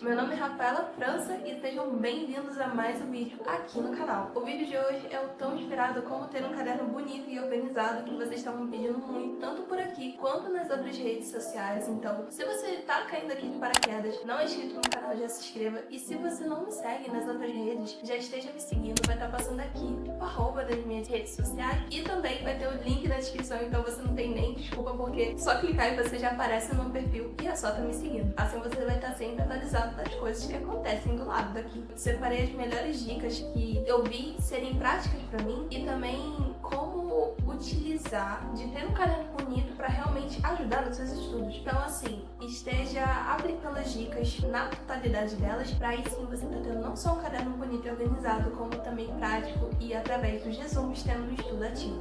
meu nome é Rafaela França e sejam bem-vindos a mais um vídeo aqui no canal. O vídeo de hoje é o tão esperado como ter um caderno bonito e organizado que vocês estavam pedindo muito, tanto por aqui quanto nas outras redes sociais. Então, se você tá caindo aqui de paraquedas, não é inscrito no canal, já se inscreva. E se você não me segue nas outras redes, já esteja me seguindo, vai estar passando aqui o arroba das minhas redes sociais e também vai ter o link na descrição, então você não tem nem desculpa, porque só clicar e você já aparece no meu perfil e é só estar me seguindo. Assim você vai estar sempre atualizado das coisas que acontecem do lado daqui. Separei as melhores dicas que eu vi serem práticas pra mim e também como utilizar de ter um caderno bonito para realmente ajudar nos seus estudos. Então assim, esteja aplicando as dicas na totalidade delas, para aí sim você tá tendo não só um caderno bonito e organizado, como também prático e através dos resumos tendo um estudo ativo.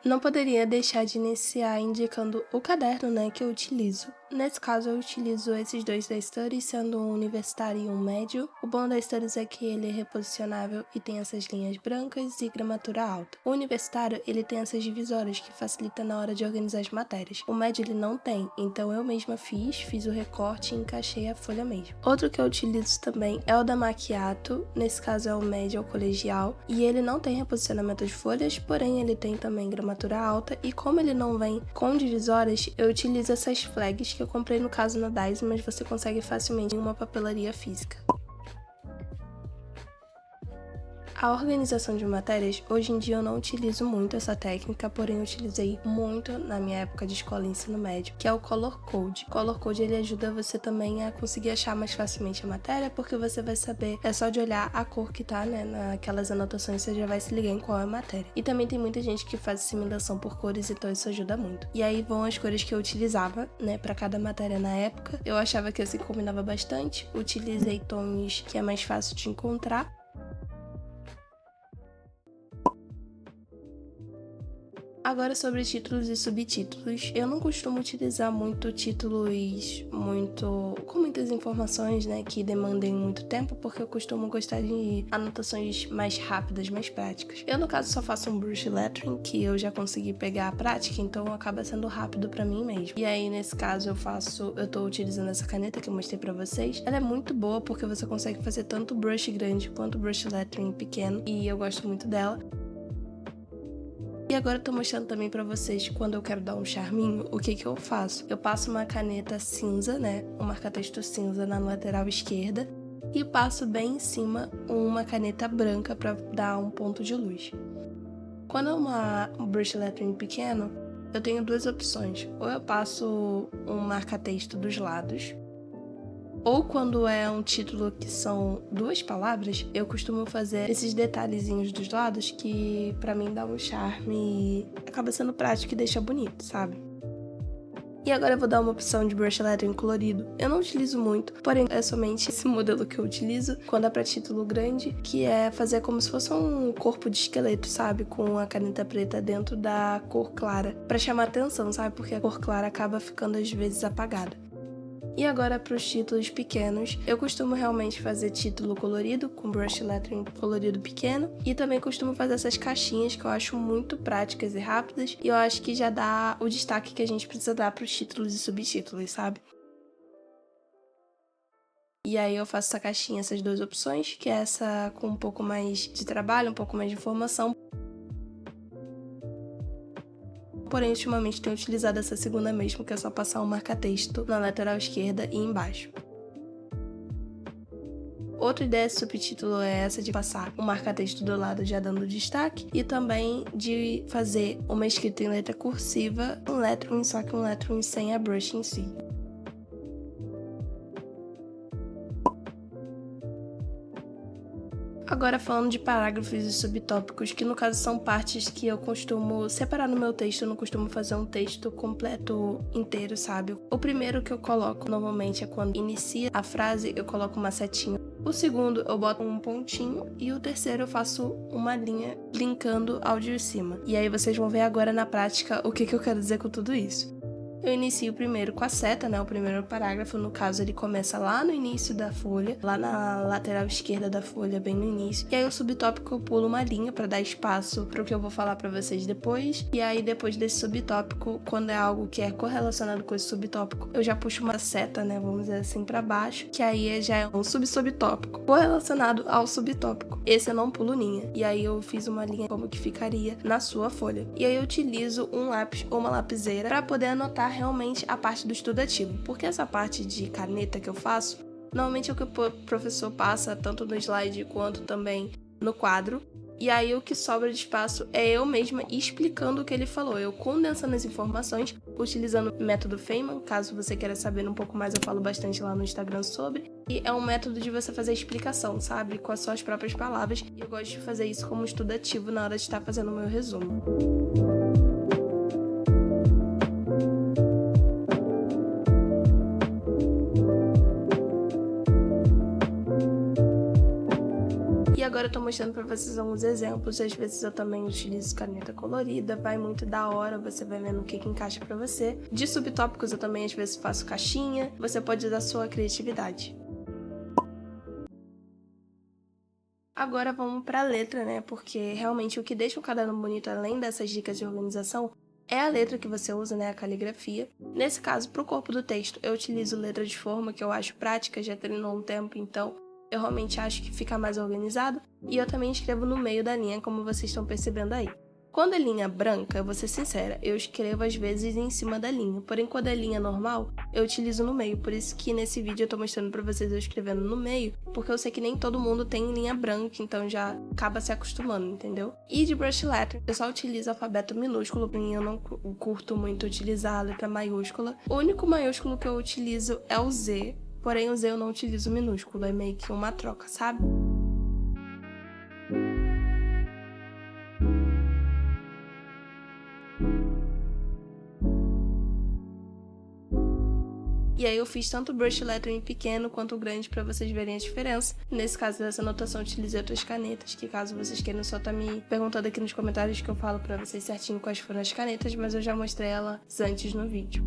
Não poderia deixar de iniciar indicando o caderno, que eu utilizo. Nesse caso, eu utilizo esses dois da Study, sendo um universitário e um médio. O bom da Study é que ele é reposicionável e tem essas linhas brancas e gramatura alta. O universitário, ele tem essas divisórias que facilita na hora de organizar as matérias. O médio, ele não tem, então eu mesma fiz o recorte e encaixei a folha mesmo. Outro que eu utilizo também é o da Macchiato, nesse caso é o médio ou colegial, e ele não tem reposicionamento de folhas, porém ele tem também gramatura alta, e como ele não vem com divisórias, eu utilizo essas flags que eu comprei no caso na Daiso, mas você consegue facilmente em uma papelaria física. A organização de matérias, hoje em dia eu não utilizo muito essa técnica, porém eu utilizei muito na minha época de escola e ensino médio, que é o Color Code. O Color Code ele ajuda você também a conseguir achar mais facilmente a matéria, porque você vai saber, é só de olhar a cor que tá, naquelas anotações, você já vai se ligar em qual é a matéria. E também tem muita gente que faz assimilação por cores, então isso ajuda muito. E aí vão as cores que eu utilizava, para cada matéria na época. Eu achava que assim combinava bastante, utilizei tons que é mais fácil de encontrar. Agora sobre títulos e subtítulos, eu não costumo utilizar muito títulos com muitas informações, que demandem muito tempo, porque eu costumo gostar de anotações mais rápidas, mais práticas. Eu, no caso, só faço um brush lettering, que eu já consegui pegar a prática, então acaba sendo rápido pra mim mesmo. E aí, nesse caso, eu tô utilizando essa caneta que eu mostrei pra vocês. Ela é muito boa, porque você consegue fazer tanto brush grande quanto brush lettering pequeno, e eu gosto muito dela. E agora eu tô mostrando também pra vocês, quando eu quero dar um charminho, o que eu faço. Eu passo uma caneta cinza, um marca-texto cinza na lateral esquerda, e passo bem em cima uma caneta branca pra dar um ponto de luz. Quando é um brush lettering pequeno, eu tenho duas opções. Ou eu passo um marca-texto dos lados, ou quando é um título que são duas palavras, eu costumo fazer esses detalhezinhos dos lados que pra mim dá um charme e acaba sendo prático e deixa bonito, sabe? E agora eu vou dar uma opção de brush lettering colorido. Eu não utilizo muito, porém é somente esse modelo que eu utilizo quando é pra título grande, que é fazer como se fosse um corpo de esqueleto, sabe? Com a caneta preta dentro da cor clara, pra chamar atenção, sabe? Porque a cor clara acaba ficando às vezes apagada. E agora para os títulos pequenos, eu costumo realmente fazer título colorido, com brush lettering colorido pequeno, e também costumo fazer essas caixinhas que eu acho muito práticas e rápidas, e eu acho que já dá o destaque que a gente precisa dar para os títulos e subtítulos, sabe? E aí eu faço essa caixinha, essas duas opções, que é essa com um pouco mais de trabalho, um pouco mais de informação. Porém, ultimamente tenho utilizado essa segunda mesmo, que é só passar um marca-texto na lateral esquerda e embaixo. Outra ideia de subtítulo é essa de passar um marca-texto do lado já dando destaque, e também de fazer uma escrita em letra cursiva, um lettering, só que um lettering sem a brush em si. Agora falando de parágrafos e subtópicos, que no caso são partes que eu costumo separar no meu texto, eu não costumo fazer um texto completo inteiro, sabe? O primeiro que eu coloco normalmente é quando inicia a frase, eu coloco uma setinha. O segundo eu boto um pontinho e o terceiro eu faço uma linha linkando ao de cima. E aí vocês vão ver agora na prática o que eu quero dizer com tudo isso. eu inicio primeiro com a seta, né, o primeiro parágrafo. No caso, ele começa lá no início da folha, lá na lateral esquerda da folha, bem no início. E aí o subtópico eu pulo uma linha para dar espaço para o que eu vou falar para vocês depois. E aí depois desse subtópico, quando é algo que é correlacionado com esse subtópico, eu já puxo uma seta, né, vamos dizer assim, para baixo, que aí já é um subtópico correlacionado ao subtópico. Esse eu não pulo linha. E aí eu fiz uma linha como que ficaria na sua folha. E aí eu utilizo um lápis ou uma lapiseira para poder anotar realmente a parte do estudativo. Porque essa parte de caneta que eu faço, normalmente é o que o professor passa tanto no slide quanto também no quadro. E aí o que sobra de espaço é eu mesma explicando o que ele falou, eu condensando as informações, utilizando o método Feynman, caso você queira saber um pouco mais, eu falo bastante lá no Instagram sobre. E é um método de você fazer a explicação, sabe? Com as suas próprias palavras. E eu gosto de fazer isso como estudativo na hora de estar fazendo o meu resumo. E agora eu tô mostrando pra vocês alguns exemplos. Às vezes eu também utilizo caneta colorida, vai muito da hora, você vai vendo o que encaixa pra você. De subtópicos eu também às vezes faço caixinha, você pode usar a sua criatividade. Agora vamos pra letra, né? Porque realmente o que deixa o caderno bonito, além dessas dicas de organização, é a letra que você usa, né? A caligrafia. Nesse caso, pro corpo do texto, eu utilizo letra de forma, que eu acho prática, já treinou um tempo, então eu realmente acho que fica mais organizado. E eu também escrevo no meio da linha, como vocês estão percebendo aí. Quando é linha branca, eu vou ser sincera, eu escrevo às vezes em cima da linha. Porém, quando é linha normal, eu utilizo no meio. Por isso que nesse vídeo eu tô mostrando pra vocês eu escrevendo no meio, porque eu sei que nem todo mundo tem linha branca, então já acaba se acostumando, entendeu? E de brush lettering, eu só utilizo alfabeto minúsculo, pra mim eu não curto muito utilizar a letra maiúscula. O único maiúsculo que eu utilizo é o Z, porém o Z eu não utilizo minúsculo, é meio que uma troca, sabe? E aí eu fiz tanto o brush lettering pequeno quanto o grande pra vocês verem a diferença. Nesse caso dessa anotação, eu utilizei outras canetas, que caso vocês queiram só tá me perguntando aqui nos comentários que eu falo pra vocês certinho quais foram as canetas, mas eu já mostrei elas antes no vídeo.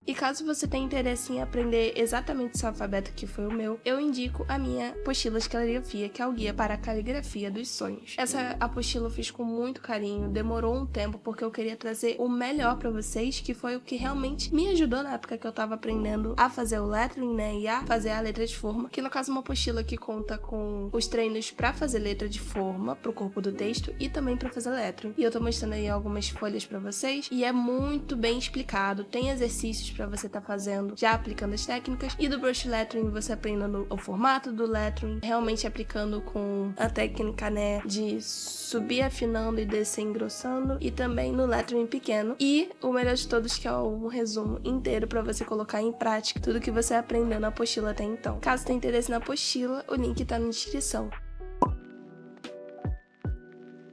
E caso você tenha interesse em aprender exatamente esse alfabeto que foi o meu, eu indico a minha apostila de caligrafia, que é o guia para a caligrafia dos sonhos. Essa apostila eu fiz com muito carinho, demorou um tempo porque eu queria trazer o melhor para vocês, que foi o que realmente me ajudou na época que eu tava aprendendo a fazer o lettering, né, e a fazer a letra de forma, que no caso é uma apostila que conta com os treinos para fazer letra de forma pro corpo do texto e também para fazer lettering. E eu tô mostrando aí algumas folhas para vocês e é muito bem explicado, tem exercícios para você tá fazendo, já aplicando as técnicas, e do brush lettering você aprendendo o formato do lettering, realmente aplicando com a técnica, né, de subir afinando e descer engrossando, e também no lettering pequeno, e o melhor de todos, que é um resumo inteiro para você colocar em prática tudo que você aprendeu na apostila até então. Caso tenha interesse na apostila, o link tá na descrição.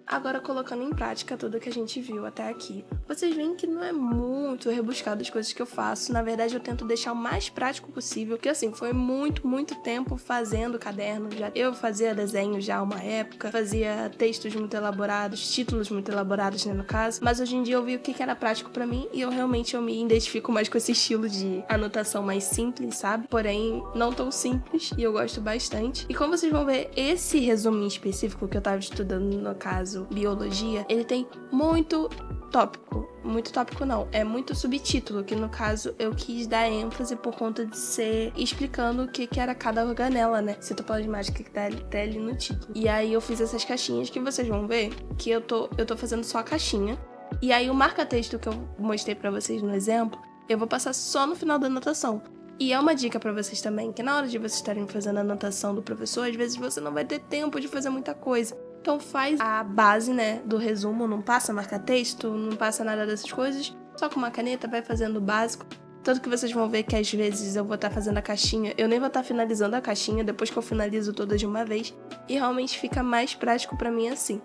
Agora, colocando em prática tudo que a gente viu até aqui, vocês veem que não é muito rebuscado as coisas que eu faço. Na verdade, eu tento deixar o mais prático possível, porque assim, foi muito tempo fazendo caderno. Eu fazia desenho já há uma época, fazia textos muito elaborados, títulos muito elaborados, né, no caso. Mas hoje em dia eu vi o que era prático pra mim e eu me identifico mais com esse estilo de anotação mais simples, sabe? Porém, não tão simples, e eu gosto bastante. E como vocês vão ver, esse resumo em específico que eu tava estudando, no caso, biologia, ele tem muito tópico não, é muito subtítulo, que no caso eu quis dar ênfase por conta de ser explicando o que era cada organela, né, citoplasmática, que tá ali no título. E aí eu fiz essas caixinhas que vocês vão ver que eu tô fazendo só a caixinha, e aí o marca-texto que eu mostrei pra vocês no exemplo, eu vou passar só no final da anotação. E é uma dica pra vocês também, que na hora de vocês estarem fazendo a anotação do professor, às vezes você não vai ter tempo de fazer muita coisa. Então faz a base, né, do resumo, não passa marca-texto, não passa nada dessas coisas, só com uma caneta vai fazendo o básico. Tanto que vocês vão ver que às vezes eu vou estar fazendo a caixinha, eu nem vou estar finalizando a caixinha depois que eu finalizo toda de uma vez, e realmente fica mais prático pra mim assim.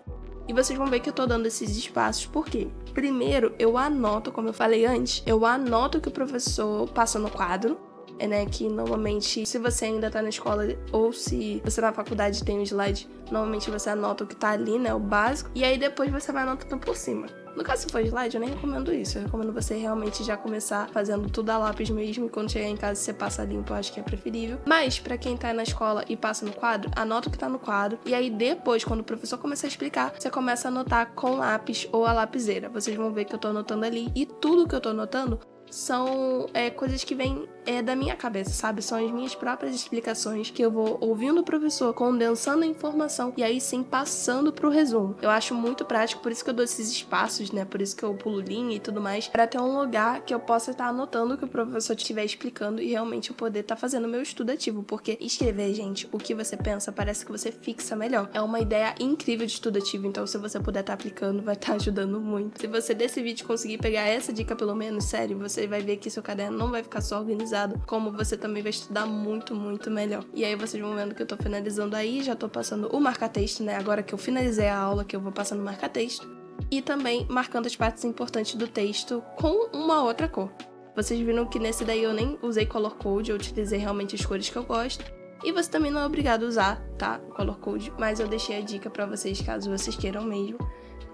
E vocês vão ver que eu tô dando esses espaços, por quê? Primeiro, eu anoto, como eu falei antes, eu anoto o que o professor passa no quadro, né, que normalmente, se você ainda tá na escola ou se você na faculdade tem um slide, normalmente você anota o que tá ali, né, o básico, e aí depois você vai anotando por cima. No caso, se for slide, eu nem recomendo isso. Eu recomendo você realmente já começar fazendo tudo a lápis mesmo, e quando chegar em casa você passa limpo, eu acho que é preferível. Mas, pra quem tá na escola e passa no quadro, anota o que tá no quadro, e aí depois, quando o professor começar a explicar, você começa a anotar com lápis ou a lapiseira. Vocês vão ver que eu tô anotando ali, e tudo que eu tô anotando são coisas que vêm da minha cabeça, sabe? São as minhas próprias explicações que eu vou ouvindo o professor, condensando a informação e aí sim passando pro resumo. Eu acho muito prático, por isso que eu dou esses espaços, né? Por isso que eu pulo linha e tudo mais, para ter um lugar que eu possa estar anotando o que o professor estiver explicando e realmente eu poder estar fazendo o meu estudo ativo, porque escrever, gente, o que você pensa parece que você fixa melhor. É uma ideia incrível de estudo ativo, então se você puder estar aplicando, vai estar ajudando muito. Se você desse vídeo conseguir pegar essa dica pelo menos, sério, você vai ver que seu caderno não vai ficar só organizado, como você também vai estudar muito, muito melhor. E aí vocês vão vendo que eu tô finalizando aí, já tô passando o marca-texto, né? Agora que eu finalizei a aula, que eu vou passando o marca-texto. E também marcando as partes importantes do texto com uma outra cor. Vocês viram que nesse daí eu nem usei color code, eu utilizei realmente as cores que eu gosto. E você também não é obrigado a usar, tá? Color code, mas eu deixei a dica pra vocês caso vocês queiram mesmo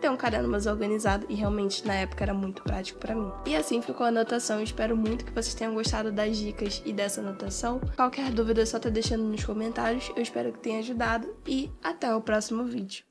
ter um caderno mais organizado e realmente na época era muito prático pra mim. E assim ficou a anotação, eu espero muito que vocês tenham gostado das dicas e dessa anotação. Qualquer dúvida é só tá deixando nos comentários, eu espero que tenha ajudado e até o próximo vídeo.